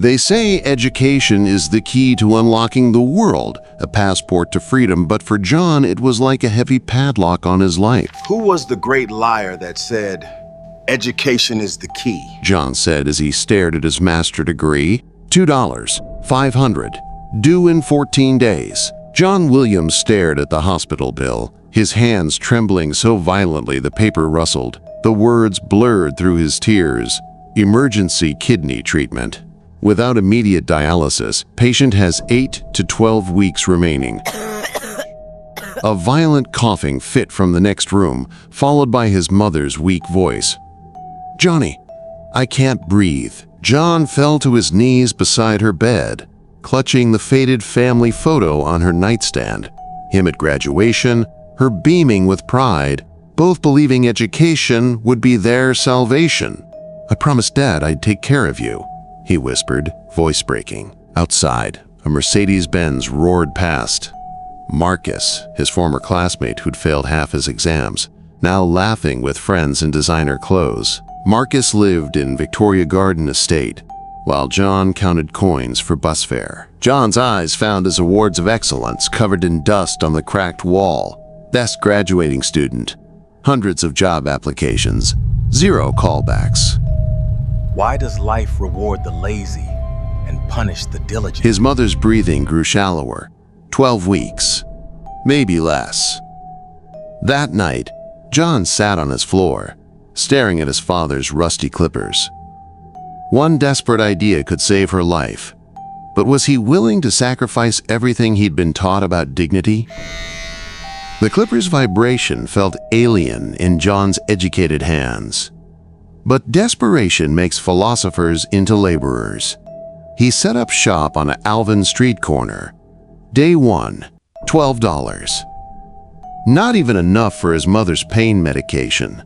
They say education is the key to unlocking the world, a passport to freedom, but for John, it was like a heavy padlock on his life. Who was the great liar that said, education is the key? John said as he stared at his master degree. $2, 500, due in 14 days. John Williams stared at the hospital bill, his hands trembling so violently the paper rustled. The words blurred through his tears. Emergency kidney treatment. Without immediate dialysis, patient has 8 to 12 weeks remaining. A violent coughing fit from the next room, followed by his mother's weak voice. "Johnny, I can't breathe." John fell to his knees beside her bed, clutching the faded family photo on her nightstand. Him at graduation, her beaming with pride, both believing education would be their salvation. "I promised Dad I'd take care of you," he whispered, voice breaking. Outside, a Mercedes-Benz roared past. Marcus, his former classmate who'd failed half his exams, now laughing with friends in designer clothes. Marcus lived in Victoria Garden Estate, while John counted coins for bus fare. John's eyes found his awards of excellence covered in dust on the cracked wall. Best graduating student. Hundreds of job applications. 0 callbacks. Why does life reward the lazy and punish the diligent? His mother's breathing grew shallower. 12 weeks. Maybe less. That night, John sat on his floor, staring at his father's rusty clippers. One desperate idea could save her life. But was he willing to sacrifice everything he'd been taught about dignity? The clipper's vibration felt alien in John's educated hands. But desperation makes philosophers into laborers. He set up shop on an Alvin Street corner. Day 1, $12. Not even enough for his mother's pain medication.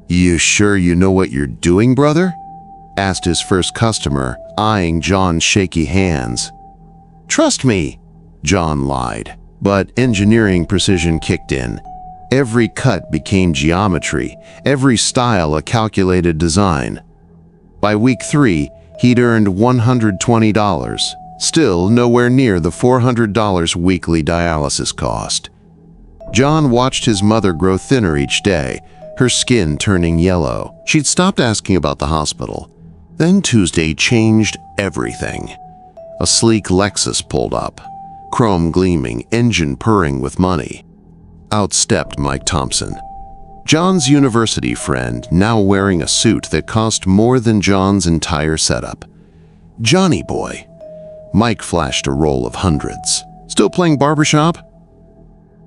"You sure you know what you're doing, brother?" asked his first customer, eyeing John's shaky hands. "Trust me," John lied. But engineering precision kicked in. Every cut became geometry, every style a calculated design. By week 3, he'd earned $120, still nowhere near the $400 weekly dialysis cost. John watched his mother grow thinner each day, her skin turning yellow. She'd stopped asking about the hospital. Then Tuesday changed everything. A sleek Lexus pulled up, chrome gleaming, engine purring with money. Out stepped Mike Thompson, John's university friend, now wearing a suit that cost more than John's entire setup. "Johnny boy." Mike flashed a roll of hundreds. "Still playing barbershop?"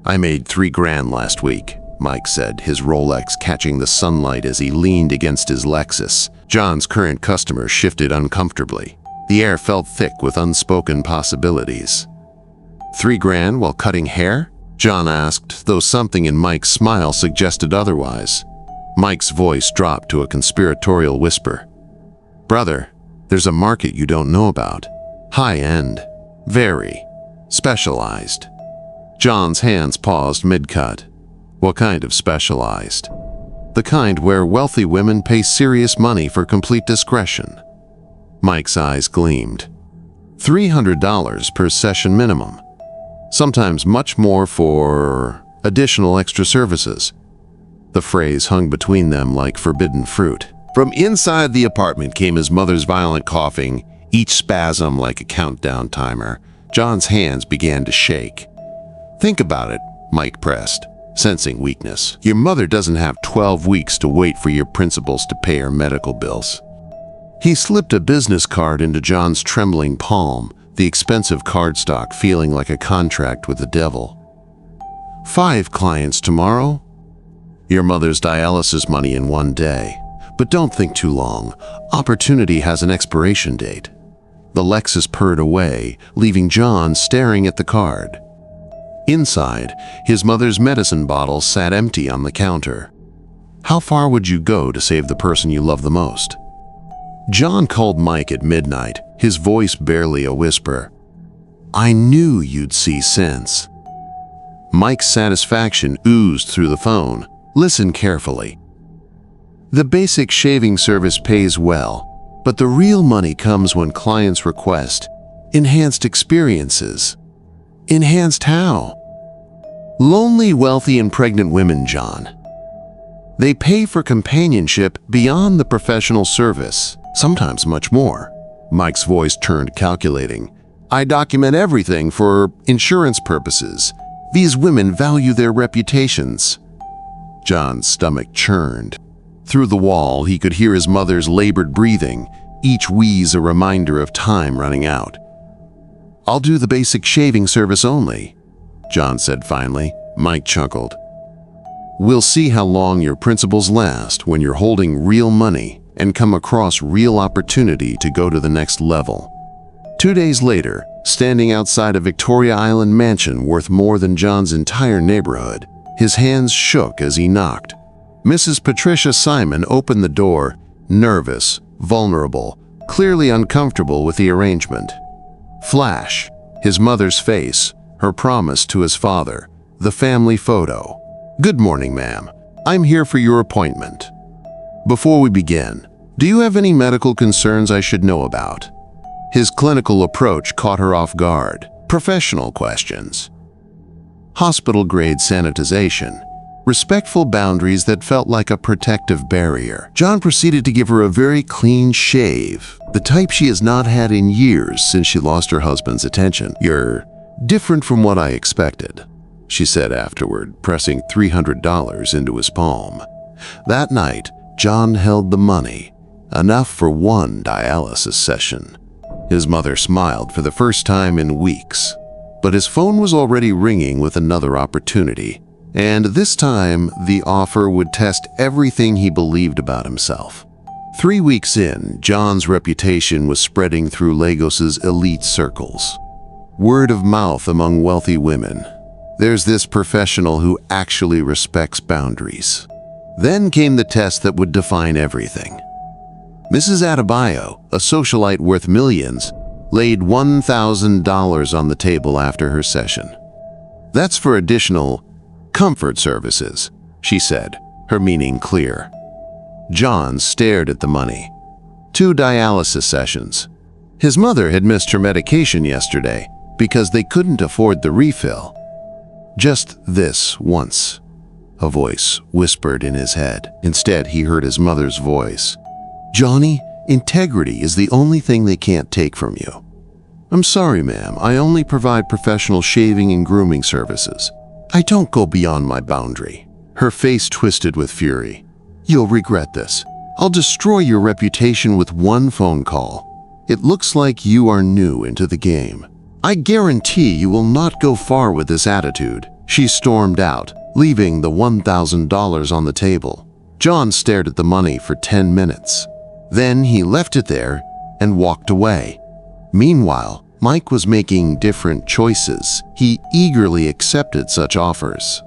"I made $3,000 last week," Mike said, his Rolex catching the sunlight as he leaned against his Lexus. John's current customer shifted uncomfortably. The air felt thick with unspoken possibilities. $3,000 while cutting hair?" John asked, though something in Mike's smile suggested otherwise. Mike's voice dropped to a conspiratorial whisper. "Brother, there's a market you don't know about. High-end. Very. Specialized." John's hands paused mid-cut. "What kind of specialized?" "The kind where wealthy women pay serious money for complete discretion." Mike's eyes gleamed. $300 per session minimum. Sometimes much more for additional extra services. The phrase hung between them like forbidden fruit. From inside the apartment came his mother's violent coughing, each spasm like a countdown timer. John's hands began to shake. "Think about it," Mike pressed, sensing weakness. "Your mother doesn't have 12 weeks to wait for your principals to pay her medical bills." He slipped a business card into John's trembling palm, the expensive cardstock feeling like a contract with the devil. "5 clients tomorrow? Your mother's dialysis money in 1 day. But don't think too long. Opportunity has an expiration date." The Lexus purred away, leaving John staring at the card. Inside, his mother's medicine bottle sat empty on the counter. How far would you go to save the person you love the most? John called Mike at midnight, his voice barely a whisper. "I knew you'd see sense." Mike's satisfaction oozed through the phone. "Listen carefully. The basic shaving service pays well. But the real money comes when clients request enhanced experiences. Enhanced how? Lonely, wealthy, and pregnant women, John. They pay for companionship beyond the professional service, sometimes much more. Mike's voice turned calculating. I document everything for insurance purposes. These women value their reputations. John's stomach churned. Through the wall, he could hear his mother's labored breathing, each wheeze a reminder of time running out. I'll do the basic shaving service only, John said finally. Mike chuckled. We'll see how long your principles last when you're holding real money and come across real opportunity to go to the next level. 2 days later, standing outside a Victoria Island mansion worth more than John's entire neighborhood, his hands shook as he knocked. Mrs. Patricia Simon opened the door, nervous, vulnerable, clearly uncomfortable with the arrangement. Flash, his mother's face, her promise to his father, the family photo. Good morning, ma'am. I'm here for your appointment. Before we begin, do you have any medical concerns I should know about? His clinical approach caught her off guard. Professional questions. Hospital-grade sanitization. Respectful boundaries that felt like a protective barrier. John proceeded to give her a very clean shave, the type she has not had in years since she lost her husband's attention. You're different from what I expected, she said afterward, pressing $300 into his palm. That night, John held the money, enough for one dialysis session. His mother smiled for the first time in weeks, but his phone was already ringing with another opportunity. And this time, the offer would test everything he believed about himself. 3 weeks in, John's reputation was spreading through Lagos's elite circles. Word of mouth among wealthy women. There's this professional who actually respects boundaries. Then came the test that would define everything. Mrs. Adebayo, a socialite worth millions, laid $1,000 on the table after her session. That's for additional comfort services, she said, her meaning clear. John stared at the money. 2 dialysis sessions. His mother had missed her medication yesterday because they couldn't afford the refill. Just this once, a voice whispered in his head. Instead, he heard his mother's voice. Johnny, integrity is the only thing they can't take from you. I'm sorry, ma'am. I only provide professional shaving and grooming services. I don't go beyond my boundary. Her face twisted with fury. You'll regret this. I'll destroy your reputation with one phone call. It looks like you are new into the game. I guarantee you will not go far with this attitude. She stormed out, leaving the $1,000 on the table. John stared at the money for 10 minutes. Then he left it there and walked away. Meanwhile, Mike was making different choices. He eagerly accepted such offers.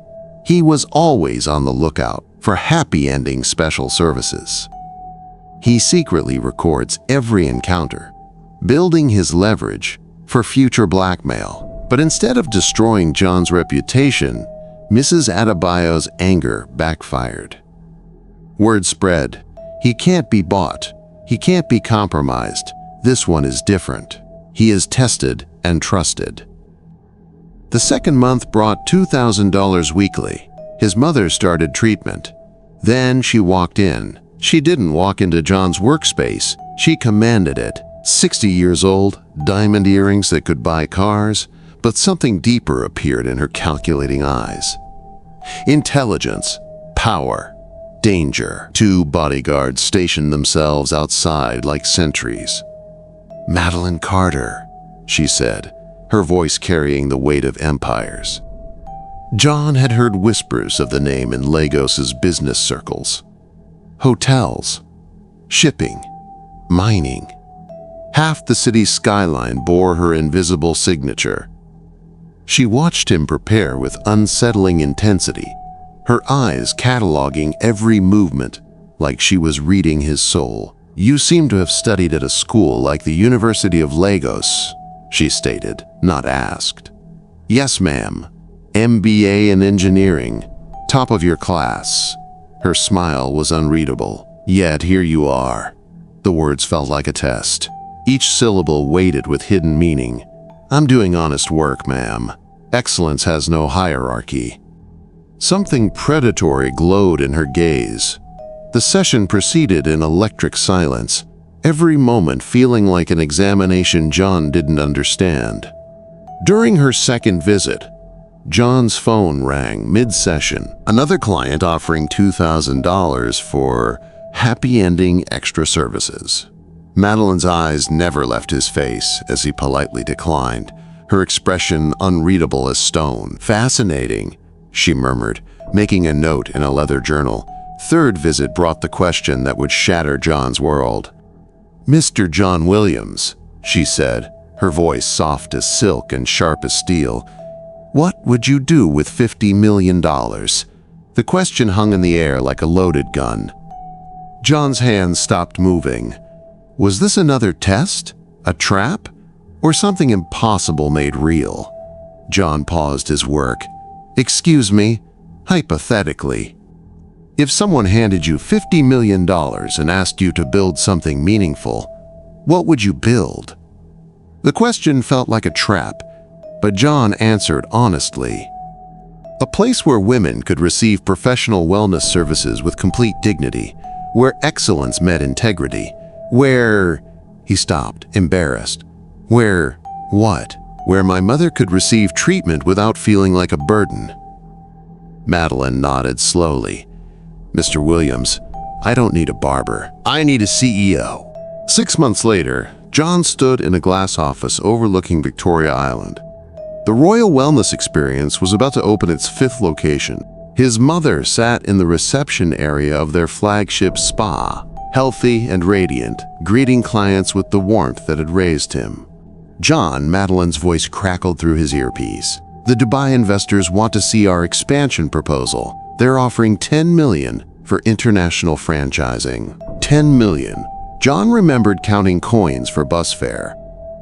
He was always on the lookout for happy-ending special services. He secretly records every encounter, building his leverage for future blackmail. But instead of destroying John's reputation, Mrs. Adebayo's anger backfired. Word spread. He can't be bought. He can't be compromised. This one is different. He is tested and trusted. The second month brought $2,000 weekly. His mother started treatment. Then she walked in. She didn't walk into John's workspace. She commanded it. 60 years old, diamond earrings that could buy cars, but something deeper appeared in her calculating eyes. Intelligence, power, danger. 2 bodyguards stationed themselves outside like sentries. Madeline Carter, she said, her voice carrying the weight of empires. John had heard whispers of the name in Lagos's business circles. Hotels, shipping, mining. Half the city's skyline bore her invisible signature. She watched him prepare with unsettling intensity, her eyes cataloging every movement like she was reading his soul. You seem to have studied at a school like the University of Lagos, she stated, not asked. Yes, ma'am. MBA in engineering, top of your class. Her smile was unreadable. Yet here you are. The words felt like a test, each syllable weighted with hidden meaning. "I'm doing honest work, ma'am. Excellence has no hierarchy." Something predatory glowed in her gaze. The session proceeded in electric silence, every moment feeling like an examination John didn't understand. During her second visit, John's phone rang mid-session. Another client offering $2,000 for happy ending extra services. Madeline's eyes never left his face as he politely declined, her expression unreadable as stone. "Fascinating," she murmured, making a note in a leather journal. Third visit brought the question that would shatter John's world. "Mr. John Williams," she said, her voice soft as silk and sharp as steel, "what would you do with $50 million? The question hung in the air like a loaded gun. John's hands stopped moving. Was this another test? A trap? Or something impossible made real? John paused his work. "Excuse me, hypothetically, if someone handed you $50 million and asked you to build something meaningful, what would you build?" The question felt like a trap, but John answered honestly. "A place where women could receive professional wellness services with complete dignity, where excellence met integrity, where—" He stopped, embarrassed. "Where what?" "Where my mother could receive treatment without feeling like a burden." Madeline nodded slowly. "Mr. Williams, I don't need a barber. I need a CEO." 6 months later, John stood in a glass office overlooking Victoria Island. The Royal Wellness Experience was about to open its 5th location. His mother sat in the reception area of their flagship spa, healthy and radiant, greeting clients with the warmth that had raised him. "John," Madeline's voice crackled through his earpiece. "The Dubai investors want to see our expansion proposal. They're offering $10 million for international franchising." $10 million. John remembered counting coins for bus fare.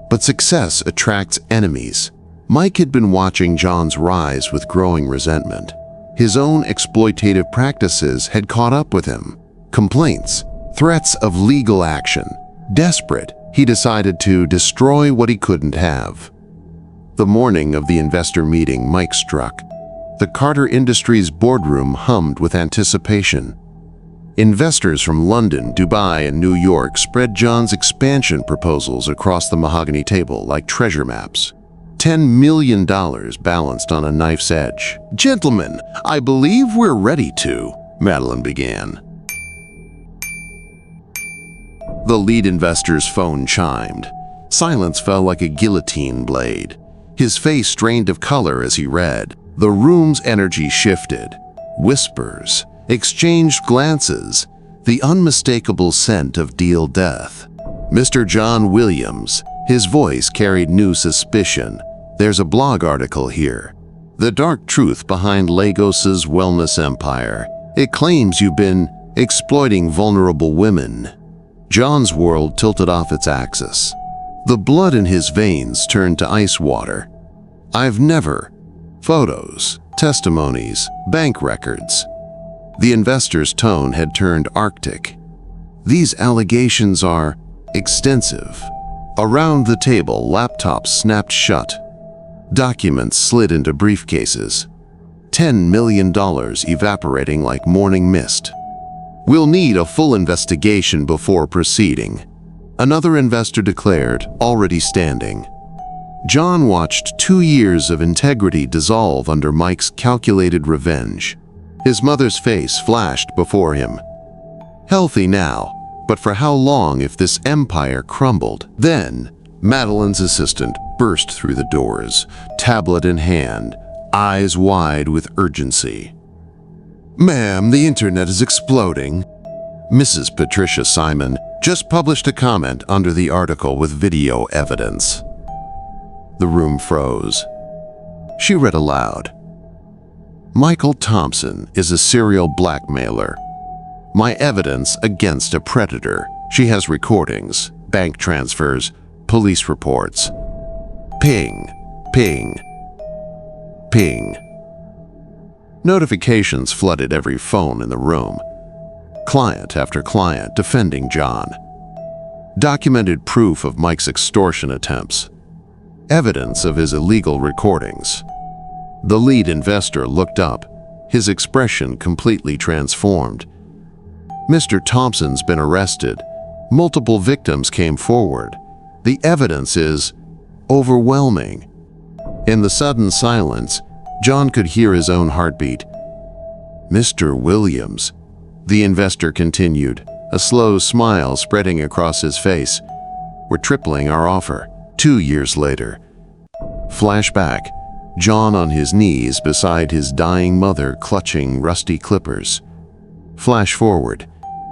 But success attracts enemies. Mike had been watching John's rise with growing resentment. His own exploitative practices had caught up with him. Complaints, threats of legal action. Desperate, he decided to destroy what he couldn't have. The morning of the investor meeting Mike struck. The Carter Industries boardroom hummed with anticipation. Investors from London, Dubai, and New York spread John's expansion proposals across the mahogany table like treasure maps. $10 million balanced on a knife's edge. "Gentlemen, I believe we're ready to," Madeline began. The lead investor's phone chimed. Silence fell like a guillotine blade. His face strained of color as he read. The room's energy shifted. Whispers, exchanged glances, the unmistakable scent of deal death. "Mr. John Williams," his voice carried new suspicion. "There's a blog article here. The dark truth behind Lagos's wellness empire. It claims you've been exploiting vulnerable women." John's world tilted off its axis. The blood in his veins turned to ice water. "I've never..." Photos, testimonies, bank records. The investor's tone had turned arctic. "These allegations are extensive." Around the table, laptops snapped shut. Documents slid into briefcases. $10 million evaporating like morning mist. "We'll need a full investigation before proceeding," another investor declared, already standing. John watched 2 years of integrity dissolve under Mike's calculated revenge. His mother's face flashed before him. Healthy now, but for how long if this empire crumbled? Then, Madeline's assistant burst through the doors, tablet in hand, eyes wide with urgency. "Ma'am, the internet is exploding." Mrs. Patricia Simon just published a comment under the article with video evidence. The room froze. She read aloud. "Michael Thompson is a serial blackmailer. My evidence against a predator. She has recordings, bank transfers, police reports. Ping, ping, ping." Notifications flooded every phone in the room. Client after client defending John. documented proof of Mike's extortion attempts, evidence of his illegal recordings. The lead investor looked up, his expression completely transformed. Mr. Thompson's been arrested. Multiple victims came forward. The evidence is overwhelming. In the sudden silence, John could hear his own heartbeat. "Mr. Williams," the investor continued, a slow smile spreading across his face. "We're tripling our offer 2 years later." Flashback, John on his knees beside his dying mother clutching rusty clippers. Flash forward,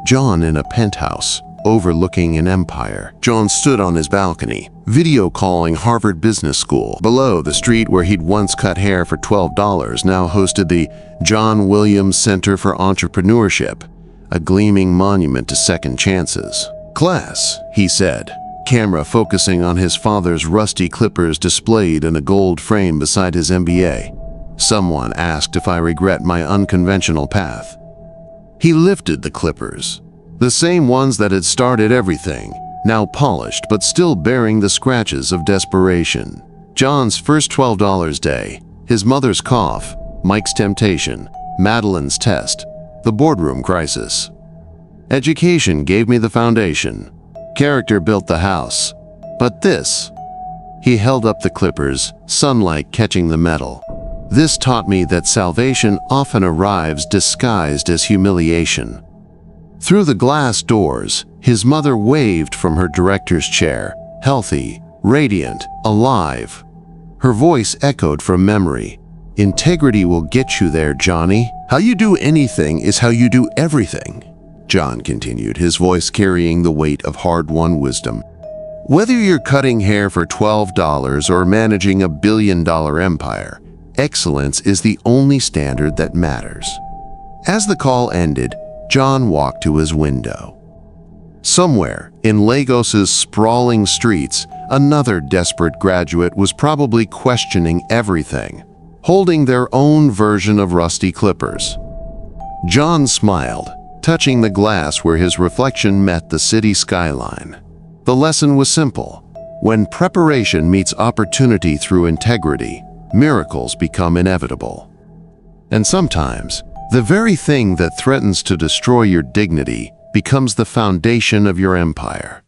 John in a penthouse overlooking an empire. John stood on his balcony, video calling Harvard Business School. Below, the street where he'd once cut hair for $12 now hosted the John Williams Center for Entrepreneurship, a gleaming monument to second chances. "Class," he said, camera focusing on his father's rusty clippers displayed in a gold frame beside his MBA. "Someone asked if I regret my unconventional path." He lifted the clippers, the same ones that had started everything, now polished but still bearing the scratches of desperation. John's first $12 day, his mother's cough, Mike's temptation, Madeline's test, the boardroom crisis. Education gave me the foundation. Character built the house. But this, he held up the clippers, sunlight catching the metal. "This taught me that salvation often arrives disguised as humiliation." Through the glass doors, his mother waved from her director's chair, healthy, radiant, alive. Her voice echoed from memory. "Integrity will get you there, Johnny. How you do anything is how you do everything," John continued, his voice carrying the weight of hard-won wisdom. "Whether you're cutting hair for $12 or managing a billion-dollar empire, excellence is the only standard that matters." As the call ended, John walked to his window. Somewhere in Lagos's sprawling streets, another desperate graduate was probably questioning everything, holding their own version of rusty clippers. John smiled, touching the glass where his reflection met the city skyline. The lesson was simple. When preparation meets opportunity through integrity, miracles become inevitable. And sometimes, the very thing that threatens to destroy your dignity becomes the foundation of your empire.